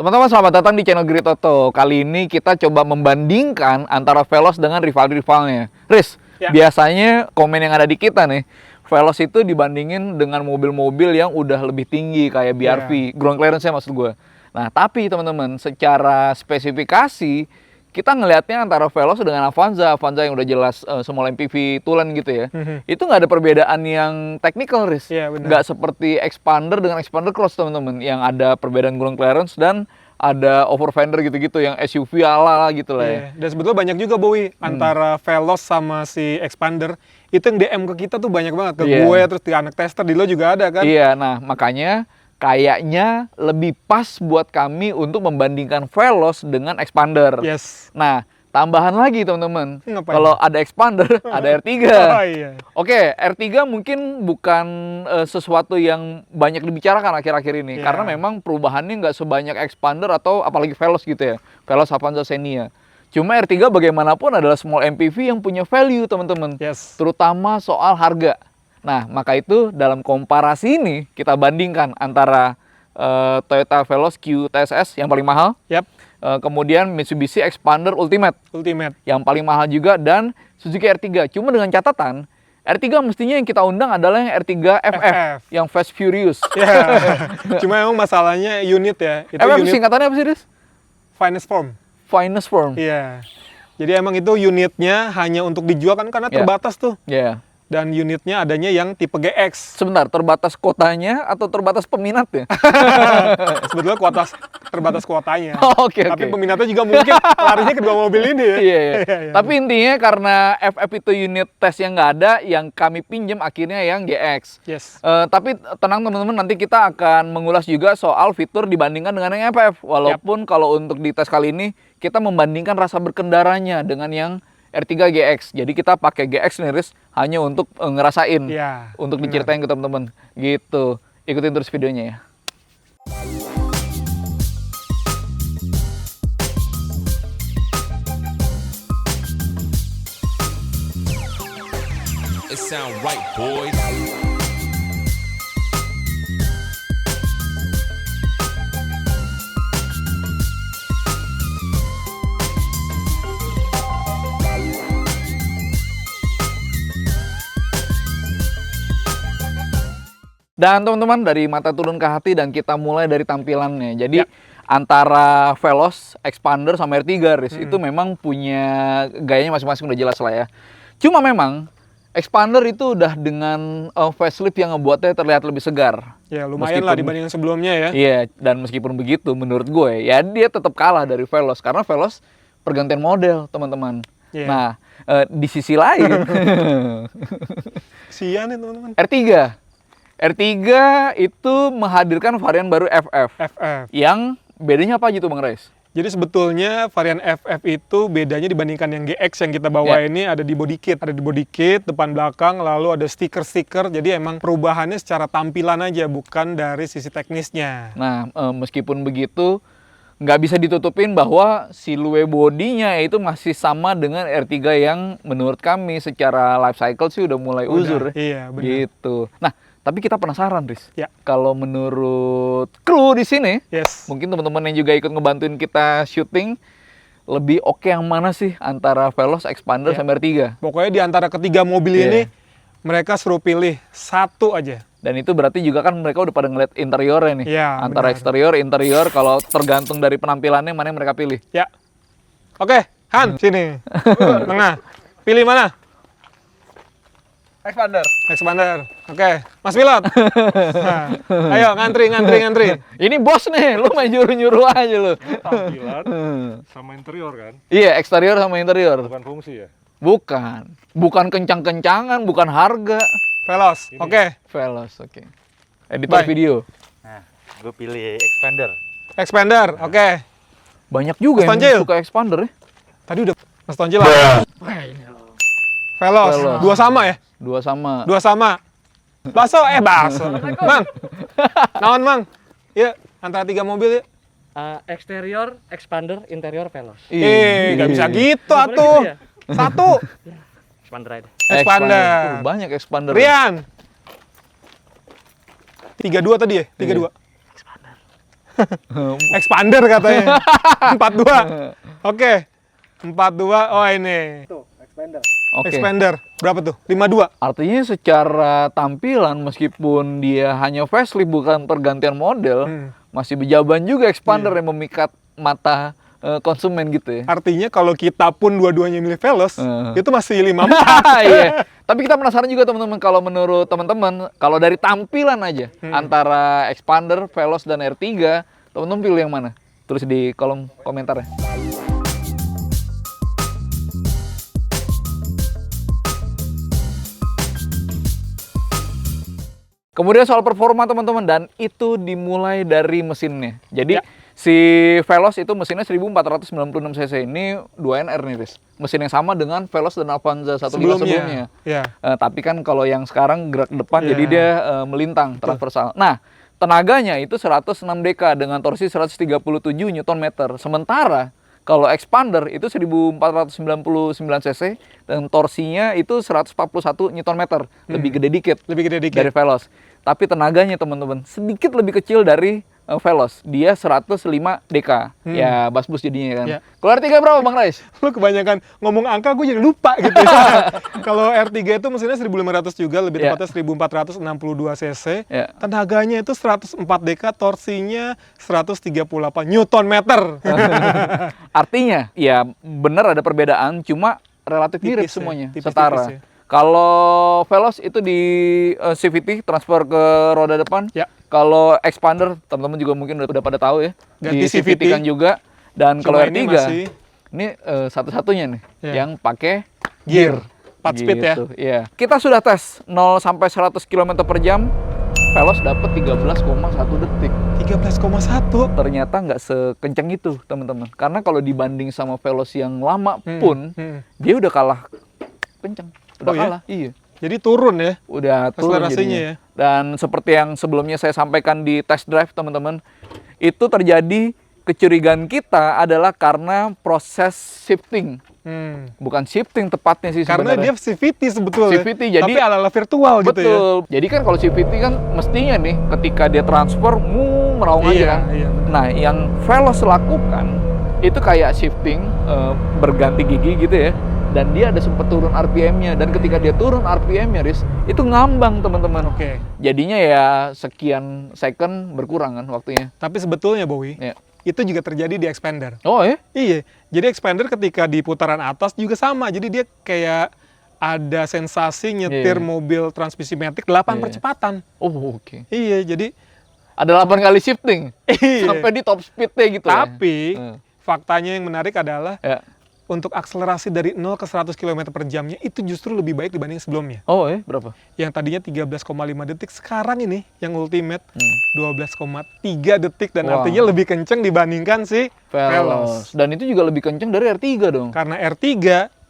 Teman-teman, selamat datang di channel Great Auto. Kali ini kita coba membandingkan antara Veloz dengan rival-rivalnya. Riz, biasanya komen yang ada di kita nih, Veloz itu dibandingin dengan mobil-mobil yang udah lebih tinggi kayak BRV, ground clearance-nya maksud gue. Nah, tapi teman-teman, secara spesifikasi kita ngelihatnya antara Veloz dengan Avanza yang udah jelas small MPV tulen gitu ya. Itu nggak ada perbedaan yang technical, Riz. Nggak seperti Expander dengan Expander Cross, teman-teman, yang ada perbedaan ground clearance dan ada over fender gitu-gitu yang SUV ala gitu lah ya. Dan sebetulnya banyak juga, Bowie, antara Veloz sama si Expander. Itu yang DM ke kita tuh banyak banget, ke gue, terus di anak tester, di lo juga ada kan? Iya, nah makanya kayaknya lebih pas buat kami untuk membandingkan Veloz dengan Expander. Nah, tambahan lagi teman-teman, kalau ada Expander, ada R3. Oke, R3 mungkin bukan sesuatu yang banyak dibicarakan akhir-akhir ini, karena memang perubahannya nggak sebanyak Expander atau apalagi Veloz gitu ya, Veloz, Avanza, Xenia. Cuma R3 bagaimanapun adalah small MPV yang punya value, teman-teman, terutama soal harga. Nah, maka itu dalam komparasi ini kita bandingkan antara Toyota Veloz Q TSS yang paling mahal, kemudian Mitsubishi Expander Ultimate yang paling mahal juga, dan Suzuki R3. Cuma dengan catatan, R3 mestinya yang kita undang adalah yang R3 FF, yang Fast Furious. Cuma emang masalahnya unit ya. Itu FF unit, singkatannya apa sih, Riz? Finest Form. Finest Form. Iya. Jadi emang itu unitnya hanya untuk dijual kan, karena terbatas tuh. Dan unitnya adanya yang tipe GX. Sebentar, terbatas kotanya atau terbatas peminatnya? Sebetulnya terbatas kuotanya. Tapi peminatnya juga mungkin larinya kedua mobil ini ya. Tapi intinya karena FF itu unit tes yang nggak ada, yang kami pinjam akhirnya yang GX. Tapi tenang teman-teman, nanti kita akan mengulas juga soal fitur dibandingkan dengan yang FF. Walaupun kalau untuk di tes kali ini, kita membandingkan rasa berkendaranya dengan yang R3 GX. Jadi kita pakai GX nih, Riz, hanya untuk ngerasain, untuk diceritain ke teman-teman gitu. Ikutin terus videonya ya. It sound right, boys. Dan teman-teman, dari mata turun ke hati, dan kita mulai dari tampilannya. Jadi antara Veloz, Expander sama R3, Riz, itu memang punya gayanya masing-masing, udah jelas lah ya. Cuma memang Expander itu udah dengan facelift yang ngebuatnya terlihat lebih segar. Ya lumayan lah dibanding sebelumnya ya. Iya, dan meskipun begitu menurut gue ya dia tetap kalah dari Veloz, karena Veloz pergantian model, teman-teman. Nah, di sisi lain sian nih teman-teman. R3 itu menghadirkan varian baru FF. Yang bedanya apa gitu, Bang Rais? Jadi sebetulnya varian FF itu bedanya dibandingkan yang GX yang kita bawa ini ada di body kit. Ada di body kit, depan belakang, lalu ada stiker-stiker. Jadi emang perubahannya secara tampilan aja, bukan dari sisi teknisnya. Nah, meskipun begitu, nggak bisa ditutupin bahwa silue bodinya itu masih sama dengan R3 yang menurut kami secara life cycle sih udah mulai uzur. Iya, benar. Gitu. Nah, tapi kita penasaran, Riz. Kalau menurut kru di sini, mungkin teman-teman yang juga ikut ngebantuin kita syuting, lebih oke yang mana sih antara Veloz, Expander, sama R3? Pokoknya di antara ketiga mobil ini, mereka suruh pilih satu aja. Dan itu berarti juga kan mereka udah pada ngeliat interiornya nih. Antara eksterior, interior, kalau tergantung dari penampilannya mana yang mereka pilih. Oke, Han, sini. Tengah. Pilih mana? Expander. Oke, Mas Pilot. Nah, ayo ngantri. Ini bos nih, lu main nyuruh-nyuruh aja lu. Tampilan sama interior kan? Iya, eksterior sama interior. Bukan fungsi ya? Bukan kencang-kencangan, bukan harga. Veloz, Veloz, oke. Editor video. Nah, gue pilih Expander, oke. Banyak juga yang suka Expander ya. Tadi udah Mas Tonjil lah. Veloz, dua sama ya? Dua sama. Bakso, Mang. Naon, Mang? Iya, antara tiga mobil ya. Eksterior, Expander, interior, Veloz. Nggak bisa gitu atuh. Satu. Expander aja. Expander. Banyak Expander. Rian. 32 tadi ya? 32. Expander. Expander katanya. 42. Oke. 42. Oh ini. Tuh, expander. Oke. Expander. Berapa tuh? 52. Artinya secara tampilan meskipun dia hanya facelift bukan pergantian model, masih berjaban juga expander yang memikat mata konsumen gitu ya. Artinya kalau kita pun dua-duanya milih Veloz, itu masih 54. Iya. Tapi kita penasaran juga teman-teman, kalau menurut teman-teman, kalau dari tampilan aja antara expander, Veloz dan R3, teman-teman pilih yang mana? Tulis di kolom komentar ya. Kemudian soal performa teman-teman, dan itu dimulai dari mesinnya. Jadi si Veloz itu mesinnya 1496 cc, ini 2NR nih Riz. Mesin yang sama dengan Veloz dan Avanza 1.5 sebelumnya. Tapi kan kalau yang sekarang gerak depan jadi dia melintang, transversal. Nah, tenaganya itu 106 dk dengan torsi 137 Nm. Sementara kalau expander itu 1499 cc dan torsinya itu 141 Nm, lebih gede dikit. Lebih gede dikit dari Veloz. Tapi tenaganya teman-teman sedikit lebih kecil dari Veloz. Dia 105 dk. Ya bus jadinya kan. Kalau R3 berapa Bang Rais? Lu kebanyakan ngomong angka, gue jadi lupa gitu. Kalau R3 itu mesinnya 1500 juga, lebih tepatnya 1462 cc. Tenaganya itu 104 dk, torsinya 138 Nm. Artinya, ya benar ada perbedaan, cuma relatif mirip Tipis semuanya, tipis setara. ya. Kalau Veloz itu di CVT, transfer ke roda depan. Kalau expander, teman-teman juga mungkin udah pada tahu ya. Ganti di CVT kan juga. Dan kalau R3, ini satu-satunya nih yang pakai gear. 4 speed ya. Iya. Kita sudah tes 0 sampai 100 km per jam. Veloz dapat 13,1 detik. 13,1. Ternyata nggak sekencang itu, teman-teman. Karena kalau dibanding sama Veloz yang lama pun, dia udah kalah kencang. Udah kalah. Iya. Jadi turun ya? Udah turun akselerasinya ya? Dan seperti yang sebelumnya saya sampaikan di test drive, teman-teman, itu terjadi kecurigaan kita adalah karena proses shifting. Bukan shifting tepatnya sih karena sebenarnya. Dia CVT sebetulnya. CVT, jadi tapi ala-ala virtual gitu ya. Betul. Jadi kan kalau CVT kan mestinya nih ketika dia transfer meraung aja kan. Nah, yang Veloz lakukan itu kayak shifting berganti gigi gitu ya. Dan dia ada sempat turun RPM-nya, dan ketika dia turun RPM-nya, Riz, itu ngambang teman-teman. Jadinya ya sekian second berkurang kan waktunya. Tapi sebetulnya Bowie, itu juga terjadi di expander. Oh ya? Iya. Jadi expander ketika di putaran atas juga sama. Jadi dia kayak ada sensasi nyetir mobil transmisi matic 8 percepatan. Oh oke. Iya, jadi ada 8 kali shifting. Sampai di top speed-nya gitu. Tapi faktanya yang menarik adalah untuk akselerasi dari 0 ke 100 km per jamnya itu justru lebih baik dibanding sebelumnya. Oh berapa? Yang tadinya 13,5 detik, sekarang ini yang ultimate 12,3 detik. Dan artinya lebih kenceng dibandingkan si Veloz. Dan itu juga lebih kenceng dari R3 dong. Karena R3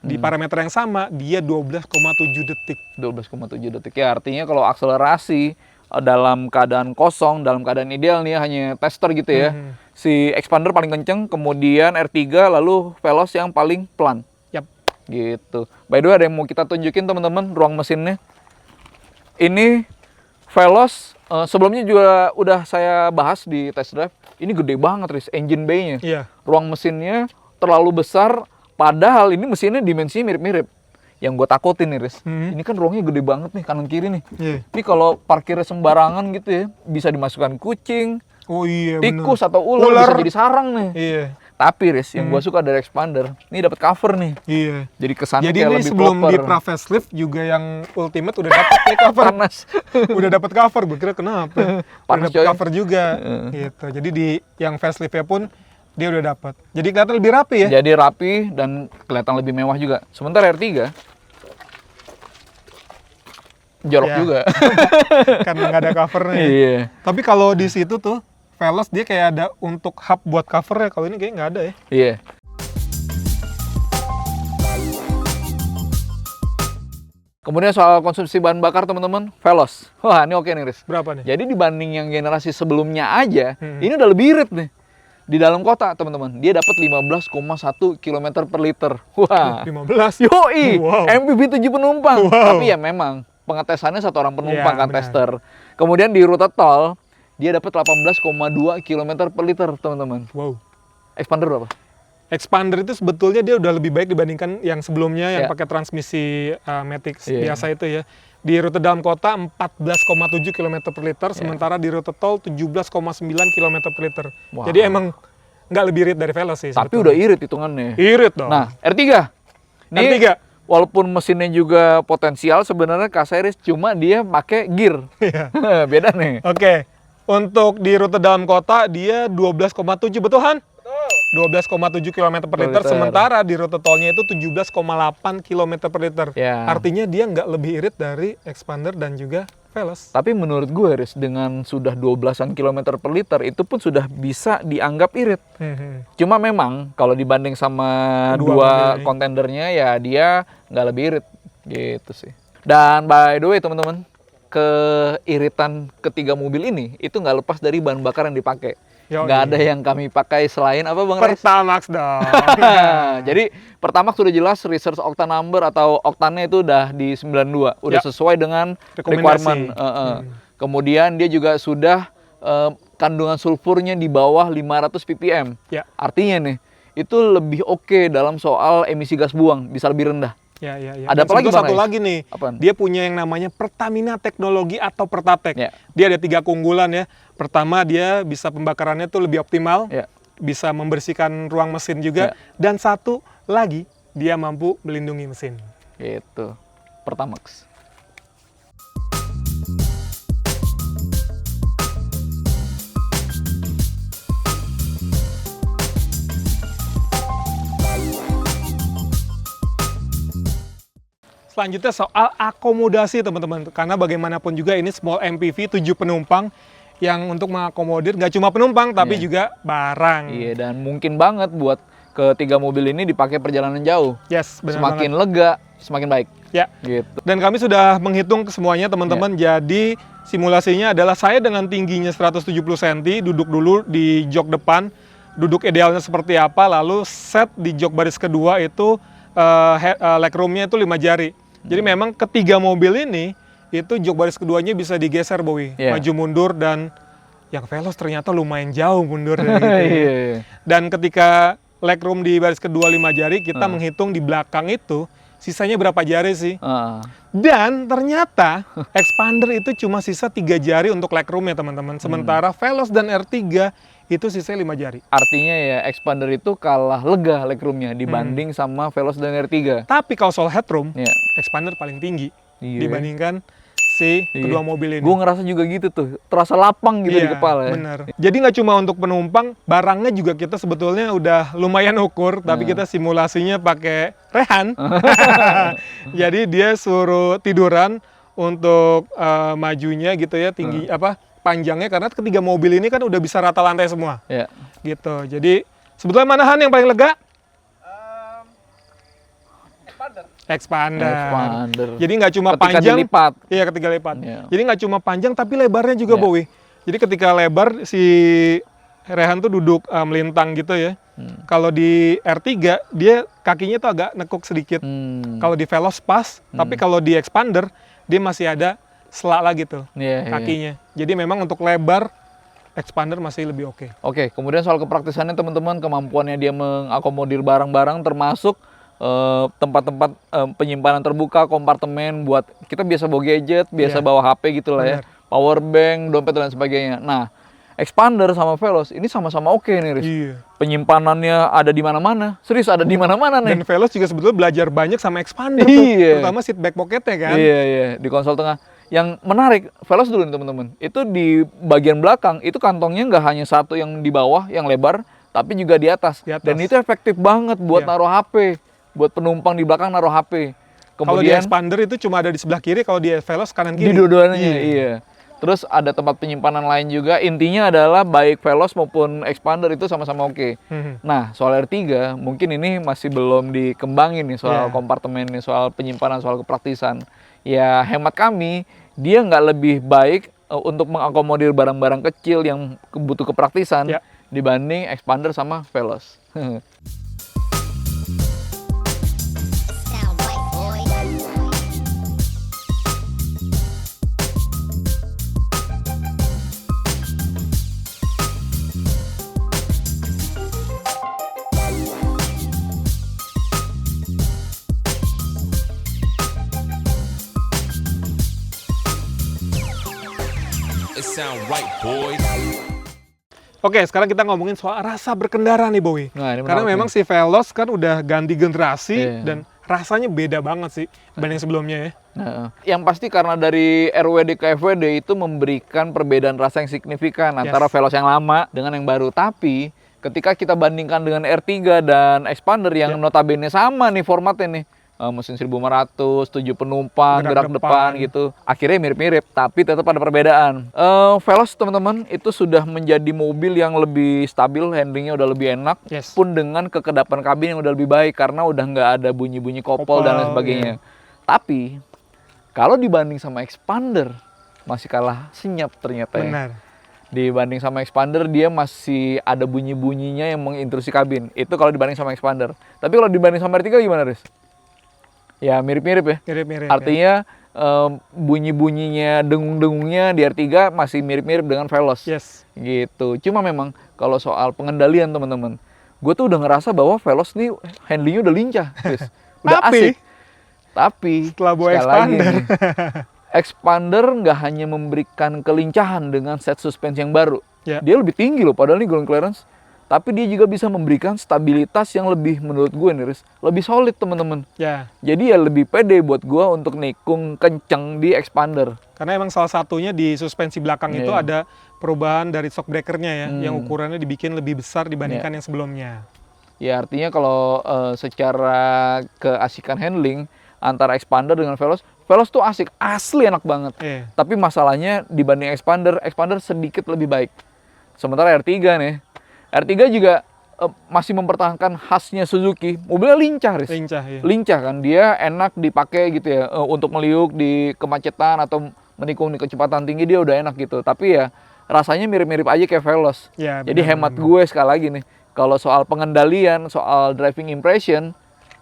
di parameter yang sama, dia 12,7 detik. 12,7 detik. Ya artinya kalau akselerasi dalam keadaan kosong, dalam keadaan ideal nih hanya tester gitu ya. Si expander paling kenceng, kemudian R3, lalu Veloz yang paling pelan. Gitu. By the way, ada yang mau kita tunjukin teman-teman ruang mesinnya. Ini Veloz sebelumnya juga udah saya bahas di test drive. Ini gede banget, Riz, engine bay-nya. Ruang mesinnya terlalu besar, padahal ini mesinnya dimensinya mirip-mirip. Yang gue takutin nih, Riz, ini kan ruangnya gede banget nih, kanan kiri nih. Ini kalau parkirnya sembarangan gitu ya, bisa dimasukkan kucing, tikus atau ular, bisa jadi sarang nih. Tapi Riz, yang gue suka dari expander, ini dapat cover nih. Jadi kesannya kayak lebih sebelum proper. Di pra facelift juga yang ultimate udah dapat nih cover. Panas. Udah dapat cover, gue kira kenapa? Panas udah dapat cover juga. Gitu. Jadi di yang faceliftnya pun dia udah dapat. Jadi kelihatan lebih rapi ya. Jadi rapi dan kelihatan lebih mewah juga. Sementara R3 jorok juga. Karena nggak ada covernya. Tapi kalau di situ tuh Veloz dia kayak ada untuk hub buat cover ya. Kalau ini kayak nggak ada ya. Kemudian soal konsumsi bahan bakar teman-teman, Veloz. Wah ini oke nih Riz. Berapa nih? Jadi dibanding yang generasi sebelumnya aja, ini udah lebih irit nih. Di dalam kota teman-teman, dia dapat 15,1 km per liter. Wah. 15? Yoi, MPV 7 penumpang. Tapi ya memang pengetesannya 1 orang penumpang kan tester. Kemudian di rute tol, dia dapat 18,2 km per liter, teman-teman. Wow. Expander berapa? Expander itu sebetulnya dia udah lebih baik dibandingkan yang sebelumnya yang pakai transmisi Matic biasa itu ya. Di rute dalam kota 14,7 km per liter, sementara di rute tol 17,9 km per liter. Wow. Jadi emang nggak lebih irit dari Veloz sih. Tapi sebetulnya. udah irit hitungannya. Irit dong. Nah, R3. Ini R3. walaupun mesinnya juga potensial, sebenarnya K-Series cuma dia pakai gear. Iya. Beda nih. Oke. Untuk di rute dalam kota dia 12,7, betul Han? 12,7 km per liter, sementara di rute tolnya itu 17,8 km per liter. Ya. Artinya dia nggak lebih irit dari Expander dan juga Veloz. Tapi menurut gue, Riz, dengan sudah 12-an kilometer per liter, itu pun sudah bisa dianggap irit. Cuma memang, kalau dibanding sama dua kontendernya, ya dia nggak lebih irit. Gitu sih. Dan by the way, teman-teman, keiritan ketiga mobil ini, itu nggak lepas dari bahan bakar yang dipakai. Nggak ada yang kami pakai selain apa, Bang Riz? Pertamax dong. Jadi Pertamax sudah jelas research octane number atau oktannya itu udah di 92, udah sesuai dengan requirement. Kemudian dia juga sudah kandungan sulfurnya di bawah 500 ppm. Artinya nih, itu lebih oke dalam soal emisi gas buang, bisa lebih rendah. Ya. Ada apa lagi, Bang satu Rais? lagi nih, Apaan? dia punya yang namanya Pertamina Teknologi atau Pertatek. Dia ada 3 keunggulan ya. Pertama, dia bisa pembakarannya tuh lebih optimal, bisa membersihkan ruang mesin juga, dan satu lagi, dia mampu melindungi mesin. Gitu, Pertamax. Selanjutnya soal akomodasi teman-teman, karena bagaimanapun juga ini small MPV 7 penumpang yang untuk mengakomodir nggak cuma penumpang tapi juga barang. Iya, dan mungkin banget buat ketiga mobil ini dipakai perjalanan jauh. Yes, benar semakin banget. lega, semakin baik. Ya. Gitu. Dan kami sudah menghitung semuanya teman-teman. Jadi simulasinya adalah saya dengan tingginya 170 cm duduk dulu di jok depan, duduk idealnya seperti apa, lalu set di jok baris kedua itu legroomnya itu 5 jari. Jadi memang ketiga mobil ini itu jok baris keduanya bisa digeser, Bowie, maju mundur, dan yang Veloz ternyata lumayan jauh mundurnya gitu. Dan ketika legroom di baris kedua 5 jari, kita menghitung di belakang itu sisanya berapa jari sih? Dan ternyata Expander itu cuma sisa 3 jari untuk legroomnya teman-teman. Sementara Veloz dan R3 itu sisanya 5 jari. Artinya ya Expander itu kalah lega legroomnya dibanding sama Veloz dan R3. Tapi kalau soal headroom, Expander paling tinggi dibandingkan si kedua mobil ini. Gue ngerasa juga gitu tuh, terasa lapang gitu di kepala ya. Bener. Jadi nggak cuma untuk penumpang, barangnya juga kita sebetulnya udah lumayan ukur, tapi kita simulasinya pakai Rehan. Jadi dia suruh tiduran untuk majunya gitu ya, tinggi panjangnya, karena ketiga mobil ini kan udah bisa rata lantai semua. Gitu. Jadi sebetulnya mana Han yang paling lega? Expander. Jadi nggak cuma ketika panjang, dilipat. Iya, ketika lipat. Jadi nggak cuma panjang, tapi lebarnya juga, Bowie. Jadi ketika lebar, si Rehan tuh duduk melintang gitu ya. Kalau di R3, dia kakinya tuh agak nekuk sedikit. Kalau di Veloz pas, tapi kalau di Expander, dia masih ada selak lagi tuh kakinya. Jadi memang untuk lebar, Expander masih lebih oke. Oke, kemudian soal kepraktisannya teman-teman, kemampuannya dia mengakomodir barang-barang termasuk tempat-tempat penyimpanan terbuka, kompartemen buat kita biasa bawa gadget, biasa bawa HP gitu lah ya, power bank, dompet dan sebagainya. Nah, Expander sama Veloz ini sama-sama oke nih, Riz. Penyimpanannya ada di mana-mana, serius ada di mana-mana nih. Dan Veloz juga sebetulnya belajar banyak sama Expander tuh, terutama seat back pocketnya kan. Iya, di konsol tengah. Yang menarik, Veloz dulu nih teman-teman, itu di bagian belakang, itu kantongnya nggak hanya satu yang di bawah, yang lebar, tapi juga di atas. Dan itu efektif banget buat naruh HP. Buat penumpang di belakang naruh HP. Kalau di Expander itu cuma ada di sebelah kiri, kalau di Veloz kanan kiri. Di dua-duanya, iya. Terus ada tempat penyimpanan lain juga. Intinya adalah baik Veloz maupun Expander itu sama-sama oke. Nah, soal R3 mungkin ini masih belum dikembangin nih soal kompartemen nih, soal penyimpanan, soal kepraktisan. Ya hemat kami, dia nggak lebih baik untuk mengakomodir barang-barang kecil yang butuh kepraktisan dibanding Expander sama Veloz. sound right, boys. Oke, sekarang kita ngomongin soal rasa berkendara nih, Boy. Nah, ini Karena menarik memang nih. si Veloz kan udah ganti generasi Iya. dan rasanya beda banget sih dibanding sebelumnya ya. Nah, yang pasti karena dari RWD ke FWD itu memberikan perbedaan rasa yang signifikan antara Veloz yang lama dengan yang baru. Tapi ketika kita bandingkan dengan R3 dan Expander yang notabene sama nih formatnya nih, mesin 1500, 7 penumpang, gerak depan gitu, akhirnya mirip-mirip, tapi tetap ada perbedaan. Veloz teman-teman itu sudah menjadi mobil yang lebih stabil, handlingnya udah lebih enak, pun dengan kekedapan kabin yang udah lebih baik karena udah nggak ada bunyi-bunyi kopel dan lain sebagainya. Tapi kalau dibanding sama Expander masih kalah senyap ternyata ya. Benar. Dibanding sama Expander dia masih ada bunyi-bunyinya yang mengintrusi kabin. Itu kalau dibanding sama Expander. Tapi kalau dibanding sama R3 gimana, Riz? Ya mirip-mirip ya. Mirip-mirip. Artinya bunyi-bunyinya, dengung-dengungnya di R3 masih mirip-mirip dengan Veloz. Yes. Gitu. Cuma memang kalau soal pengendalian teman-teman, gue tuh udah ngerasa bahwa Veloz nih handlingnya udah lincah, Riz. Udah asik. Tapi setelah bawa sekali lagi Expander, nih, Expander nggak hanya memberikan kelincahan dengan set suspensi yang baru. Dia lebih tinggi loh, padahal nih ground clearance. Tapi dia juga bisa memberikan stabilitas yang lebih, menurut gue nih, Riz, lebih solid teman-teman. Jadi ya lebih pede buat gue untuk nikung kenceng di Expander. Karena emang salah satunya di suspensi belakang itu ada perubahan dari shock breakernya ya, yang ukurannya dibikin lebih besar dibandingkan yang sebelumnya. Ya artinya kalau secara keasikan handling antara Expander dengan Veloz tuh asik, asli enak banget. Tapi masalahnya dibanding Expander sedikit lebih baik. Sementara R3 nih, R3 juga masih mempertahankan khasnya Suzuki. Mobilnya lincah, Riz. Lincah kan, dia enak dipakai gitu ya, untuk meliuk di kemacetan atau menikung di kecepatan tinggi dia udah enak gitu. Tapi ya rasanya mirip-mirip aja kayak Veloz. Jadi hemat gue sekali lagi nih, kalau soal pengendalian, soal driving impression,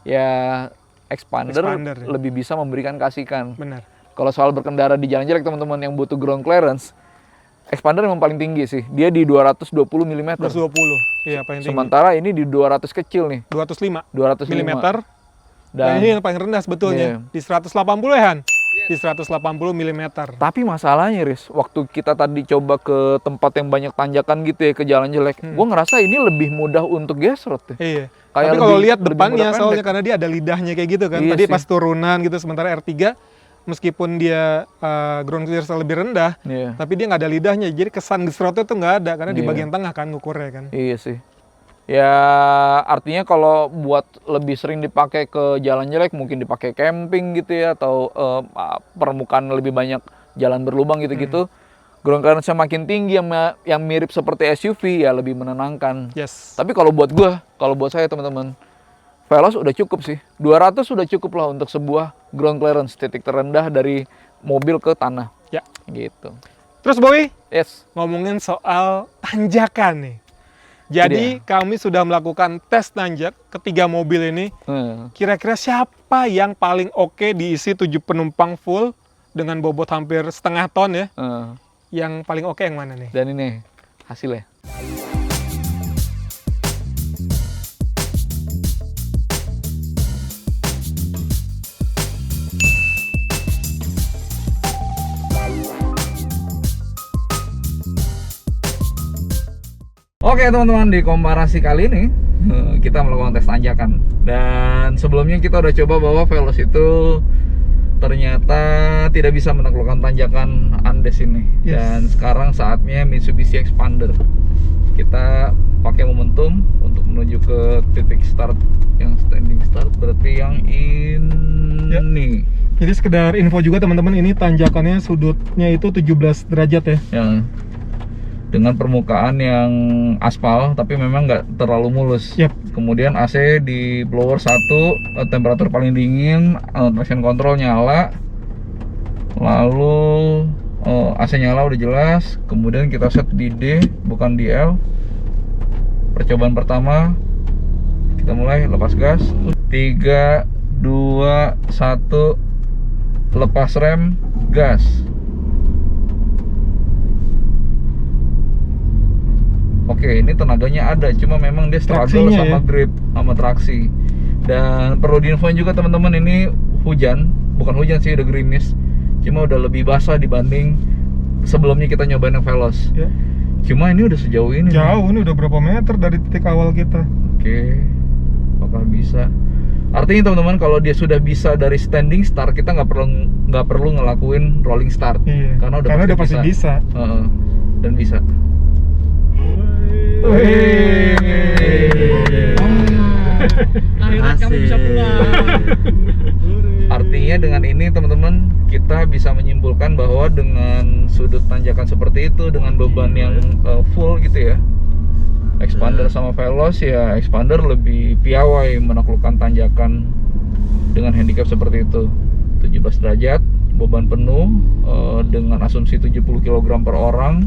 ya Expander lebih bisa memberikan keasikan. Benar. Kalau soal berkendara di jalan jelek teman-teman yang butuh ground clearance, Expander memang paling tinggi sih. Dia di 220 mm. 220. Iya, paling tinggi. Sementara ini di 200 kecil nih. 205 mm. Dan ini yang paling rendah sebetulnya. Di 180 ya, Han? Di 180 mm. Tapi masalahnya, Riz, waktu kita tadi coba ke tempat yang banyak tanjakan gitu ya, ke jalan jelek, gue ngerasa ini lebih mudah untuk gesrot ya. Iya. Kayak tapi kalau lihat depannya soalnya karena dia ada lidahnya kayak gitu kan. Tadi pas turunan gitu, sementara R3 meskipun dia ground clearance lebih rendah, tapi dia nggak ada lidahnya, jadi kesan gesrotnya tuh nggak ada karena di bagian tengah kan ngukurnya kan. Iya sih. Ya artinya kalau buat lebih sering dipakai ke jalan jelek, mungkin dipakai camping gitu ya, atau permukaan lebih banyak jalan berlubang gitu-gitu, ground clearance-nya makin tinggi yang mirip seperti SUV ya lebih menenangkan. Tapi kalau buat saya teman-teman, Veloz udah cukup sih. 200 sudah cukup lah untuk sebuah ground clearance titik terendah dari mobil ke tanah. Gitu. Terus Boy, ngomongin soal tanjakan nih. Jadi kami sudah melakukan tes nanjak ketiga mobil ini. Kira-kira siapa yang paling oke diisi 7 penumpang full dengan bobot hampir setengah ton ya? Yang paling oke yang mana nih? Dan ini hasilnya. Oke teman-teman, di komparasi kali ini kita melakukan tes tanjakan. Dan sebelumnya kita udah coba bahwa Veloz itu ternyata tidak bisa menaklukkan tanjakan Andes ini. Dan sekarang saatnya Mitsubishi Expander. Kita pakai momentum untuk menuju ke titik start yang standing start, berarti yang ini. Jadi sekedar info juga teman-teman, ini tanjakannya sudutnya itu 17 derajat ya. Dengan permukaan yang aspal tapi memang nggak terlalu mulus. Kemudian AC di blower 1, temperatur paling dingin, traction control nyala, lalu AC nyala udah jelas. Kemudian kita set di D bukan di L. Percobaan pertama kita mulai, lepas gas. 3, 2, 1, lepas rem, gas. Oke, ini tenaganya ada, cuma memang dia struggle sama grip, sama traksi. Dan perlu diinfoin juga teman-teman, ini hujan, bukan hujan sih, udah gerimis. Cuma udah lebih basah dibanding sebelumnya kita nyobain yang Veloz. Ya. Cuma ini udah sejauh ini. Jauh, ini udah berapa meter dari titik awal kita. Oke. Apakah bisa? Artinya teman-teman, kalau dia sudah bisa dari standing start, kita nggak perlu ngelakuin rolling start. Iya. Karena udah pasti bisa. Dan bisa. Akhirnya kamu bisa pulang. Artinya dengan ini teman-teman, kita bisa menyimpulkan bahwa dengan sudut tanjakan seperti itu, dengan beban yang full gitu ya, Expander sama Veloz ya, Expander lebih piawai menaklukkan tanjakan dengan handicap seperti itu. 17 derajat, beban penuh, dengan asumsi 70 kg per orang,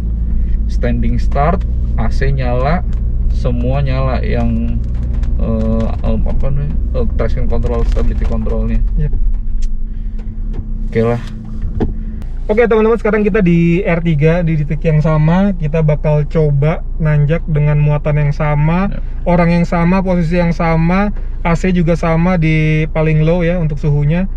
standing start, AC nyala, semua nyala, yang traction control, stability controlnya. Yep. Oke lah. Oke teman-teman, sekarang kita di R3 di titik yang sama. Kita bakal coba nanjak dengan muatan yang sama, orang yang sama, posisi yang sama, AC juga sama di paling low ya untuk suhunya.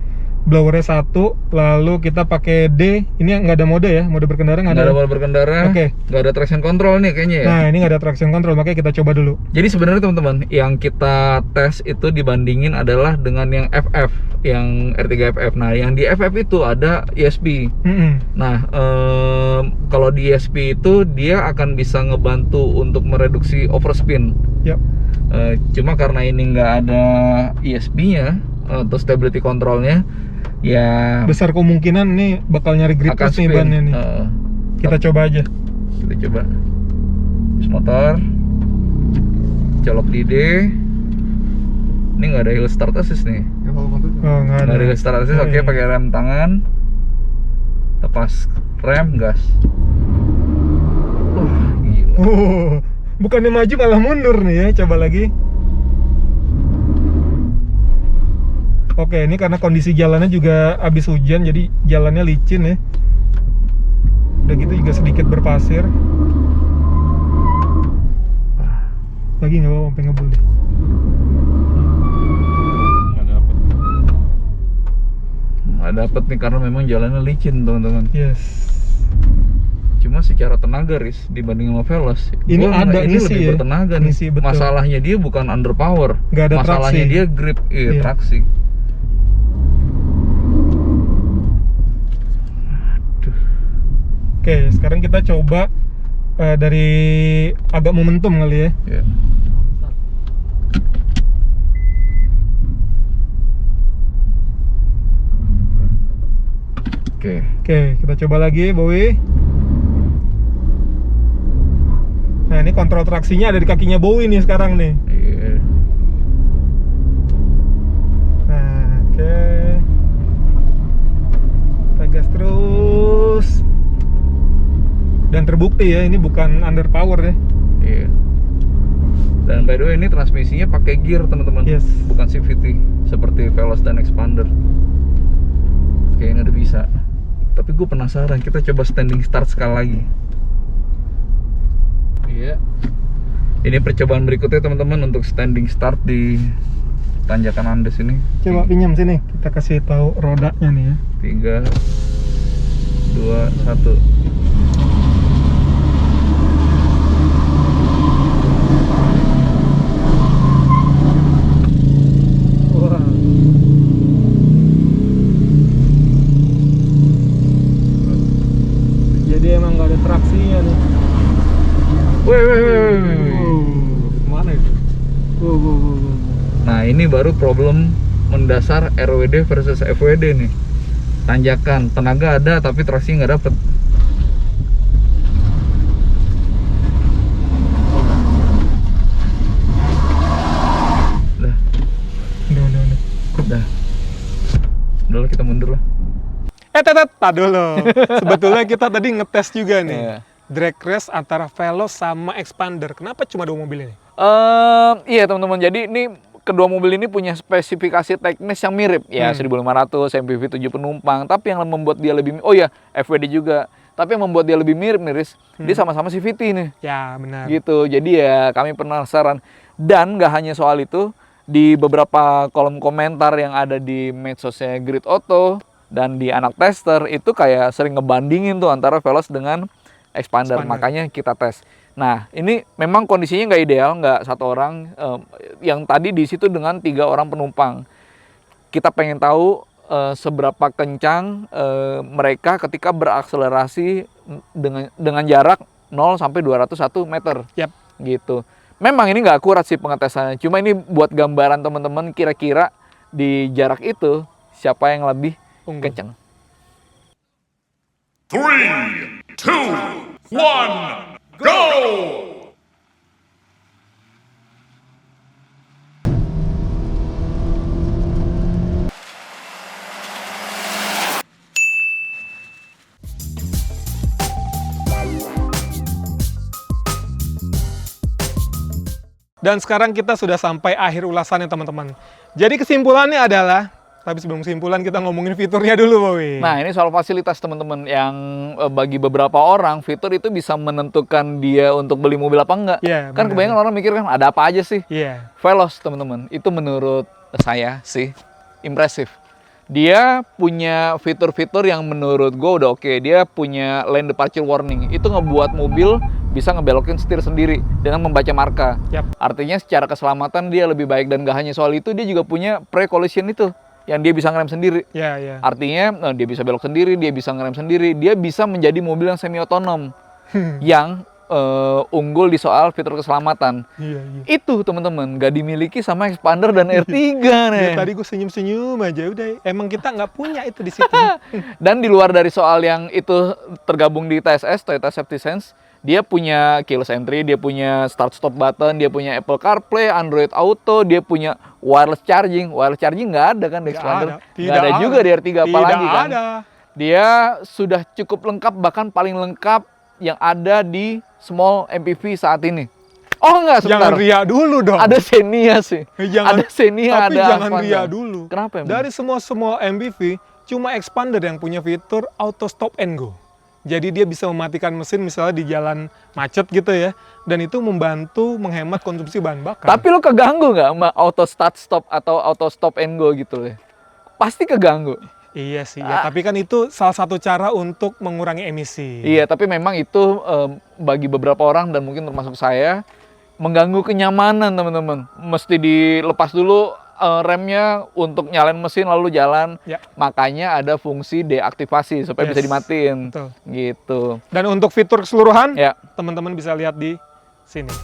Blowernya 1, lalu kita pakai D. Ini nggak ada mode ya, mode berkendara nggak ada. Nggak ada mode berkendara. Oke. Nggak ada traction control nih kayaknya ya. Nah ini nggak ada traction control, makanya kita coba dulu. Jadi sebenarnya teman-teman, yang kita tes itu dibandingin adalah dengan yang FF, yang R3 FF. Nah, yang di FF itu ada ESP. Nah, kalau di ESP itu dia akan bisa ngebantu untuk mereduksi overspin. Yep. Cuma karena ini nggak ada ESP-nya atau stability controlnya, ya besar kemungkinan nih bakal nyari grip akan push nih spin. bannya nih. Kita coba aja. Kita coba. Terus motor, colok di D. Ini nggak ada hill start assist nih. Oh, nggak Nggak ada. ada hill start assist. Oke, pakai rem tangan. Lepas rem, gas. Gila. Bukannya maju malah mundur nih ya. Coba lagi. Oke, ini karena kondisi jalannya juga habis hujan, jadi jalannya licin ya. Udah gitu juga sedikit berpasir. Lagi nggak apa-apa, sampai ngebul deh. Nggak dapet nih karena memang jalannya licin teman-teman. Yes. Cuma secara tenaga Riz, dibanding sama Veloz, Ini ada ini ngisi lebih ya? bertenaga nih. Ngisi, betul. Masalahnya dia bukan underpower. Nggak ada Masalahnya traksi. dia grip, Iya. traksi. Oke, sekarang kita coba dari agak momentum kali ya. Ya. Oke, kita coba lagi, Bowie. Nah, ini kontrol traksinya ada di kakinya Bowie nih sekarang nih. Iya. Nah, oke. Kita gas terus. Dan terbukti ya, ini bukan underpower ya. Iya. Dan by the way, ini transmisinya pakai gear teman-teman. Yes. Bukan CVT seperti Veloz dan Expander. Oke, ini udah bisa. Tapi gue penasaran, kita coba standing start sekali lagi. Iya. Ini percobaan berikutnya teman-teman untuk standing start di tanjakan Andes ini. Coba pinjam sini, kita kasih tahu rodanya nih ya. 3, 2, 1. Jadi emang nggak ada traksinya nih. Wih. Mana itu? Nah, ini baru problem mendasar RWD versus FWD nih. Tanjakan, tenaga ada tapi traksi nggak dapet. Udah. Udah lah, kita mundur lah. Tak dulu. Sebetulnya kita tadi ngetes juga nih. Iya. Drag race antara Veloz sama Expander. Kenapa cuma 2 mobil ini? Iya teman-teman, jadi ini kedua mobil ini punya spesifikasi teknis yang mirip ya, 1500 MPV 7 penumpang, tapi yang membuat dia lebih, oh ya FWD juga, tapi yang membuat dia lebih mirip nih Riz, dia sama-sama CVT nih. Ya benar. Gitu, jadi ya kami penasaran. Dan nggak hanya soal itu, di beberapa kolom komentar yang ada di medsosnya Grid Auto Dan di anak tester itu kayak sering ngebandingin tuh antara Veloz dengan Expander. Makanya kita tes. Nah, ini memang kondisinya nggak ideal, nggak satu orang. Yang tadi di situ dengan 3 orang penumpang. Kita pengen tahu seberapa kencang mereka ketika berakselerasi dengan jarak 0 sampai 201 meter. Gitu. Memang ini nggak akurat sih pengetesannya. Cuma ini buat gambaran teman-teman kira-kira di jarak itu siapa yang lebih kencang. 3, 2, 1, go! Dan sekarang kita sudah sampai akhir ulasannya teman-teman. Jadi kesimpulannya adalah, tapi sebelum kesimpulan kita ngomongin fiturnya dulu, Bowie. Nah, ini soal fasilitas teman-teman yang bagi beberapa orang fitur itu bisa menentukan dia untuk beli mobil apa enggak. Kan kebanyakan orang mikir kan ada apa aja sih. Veloz teman-teman, itu menurut saya sih impresif. Dia punya fitur-fitur yang menurut gue udah oke. Dia punya lane departure warning. Itu ngebuat mobil bisa ngebelokin setir sendiri dengan membaca marka. Artinya secara keselamatan dia lebih baik. Dan gak hanya soal itu, dia juga punya pre-collision itu yang dia bisa ngerem sendiri. Artinya dia bisa belok sendiri, dia bisa ngerem sendiri. Dia bisa menjadi mobil yang semi-otonom yang unggul di soal fitur keselamatan. Itu teman-teman gak dimiliki sama Expander dan R3 nih. Tadi gue senyum-senyum aja, udah emang kita nggak punya itu di situ. Dan di luar dari soal yang itu tergabung di TSS, Toyota Safety Sense, dia punya keyless entry, dia punya start stop button, dia punya Apple CarPlay, Android Auto, dia punya wireless charging. Wireless charging nggak ada kan di Expander, nggak ada juga di R3 apalagi kan. Dia sudah cukup lengkap, bahkan paling lengkap yang ada di small MPV saat ini. Oh enggak, sebentar. Jangan ria dulu dong. Ada Xenia sih. Ada Xenia, tapi ada jangan Avanza. ria dulu. Kenapa emang? Dari semua MPV, cuma Expander yang punya fitur auto stop and go. Jadi dia bisa mematikan mesin misalnya di jalan macet gitu ya. Dan itu membantu menghemat konsumsi bahan bakar. Tapi lo keganggu nggak sama auto start stop atau auto stop and go gitu loh? Pasti keganggu. Iya sih, ya, tapi kan itu salah satu cara untuk mengurangi emisi. Iya, tapi memang itu bagi beberapa orang dan mungkin termasuk saya mengganggu kenyamanan teman-teman. Mesti dilepas dulu remnya untuk nyalain mesin lalu jalan. Makanya ada fungsi deaktivasi supaya bisa dimatiin. Gitu. Dan untuk fitur keseluruhan, teman-teman bisa lihat di sini.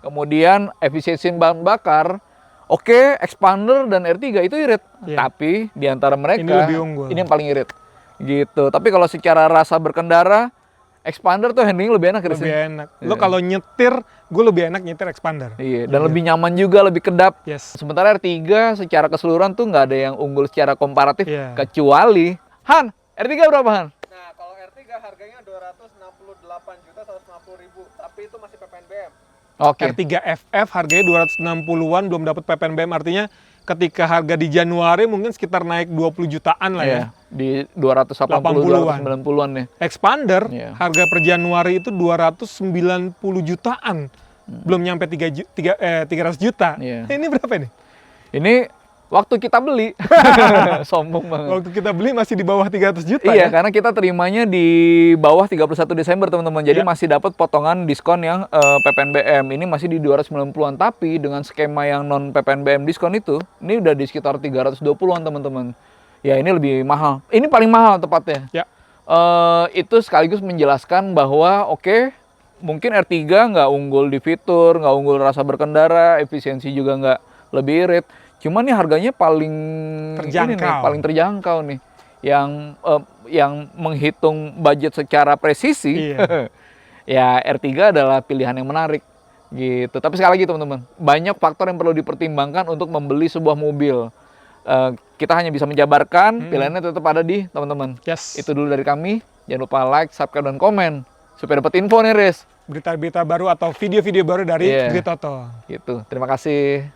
Kemudian efisiensi bahan bakar, oke, Expander dan R3 itu irit. Tapi di antara mereka ini lebih unggul. Ini yang paling irit. Gitu. Tapi kalau secara rasa berkendara, Expander tuh handling lebih enak. Lebih enak. Lo kalau nyetir, gue lebih enak nyetir Expander. Iya, dan lebih nyaman juga, lebih kedap. Sementara R3 secara keseluruhan tuh nggak ada yang unggul secara komparatif, kecuali Han, R3 berapa Han? Nah, kalau R3 harganya 268.150.000, tapi itu masih PPNBM. R3 FF harganya 260-an, belum dapat PPNBM, artinya ketika harga di Januari mungkin sekitar naik 20 jutaan lah ya. Di 280-290-an nih. Expander harga per Januari itu 290 jutaan. Belum nyampe 300 juta. Ini berapa nih? Ini waktu kita beli. Sombong banget. Waktu kita beli masih di bawah 300 juta. Iya, karena kita terimanya di bawah 31 Desember teman-teman. Jadi masih dapat potongan diskon yang PPNBM. Ini masih di 290-an, tapi dengan skema yang non PPNBM diskon itu, ini udah di sekitar 320-an teman-teman. Ya, ini lebih mahal. Ini paling mahal tepatnya. Itu sekaligus menjelaskan bahwa mungkin R3 nggak unggul di fitur, nggak unggul rasa berkendara, efisiensi juga nggak lebih irit. Cuman nih harganya paling terjangkau nih, yang menghitung budget secara presisi, ya R3 adalah pilihan yang menarik gitu. Tapi sekali lagi teman-teman, banyak faktor yang perlu dipertimbangkan untuk membeli sebuah mobil. Kita hanya bisa menjabarkan, pilihannya tetap ada di teman-teman. Itu dulu dari kami. Jangan lupa like, subscribe, dan komen supaya dapat info nih, Riz. Berita-berita baru atau video-video baru dari Gritoto. Gitu. Terima kasih.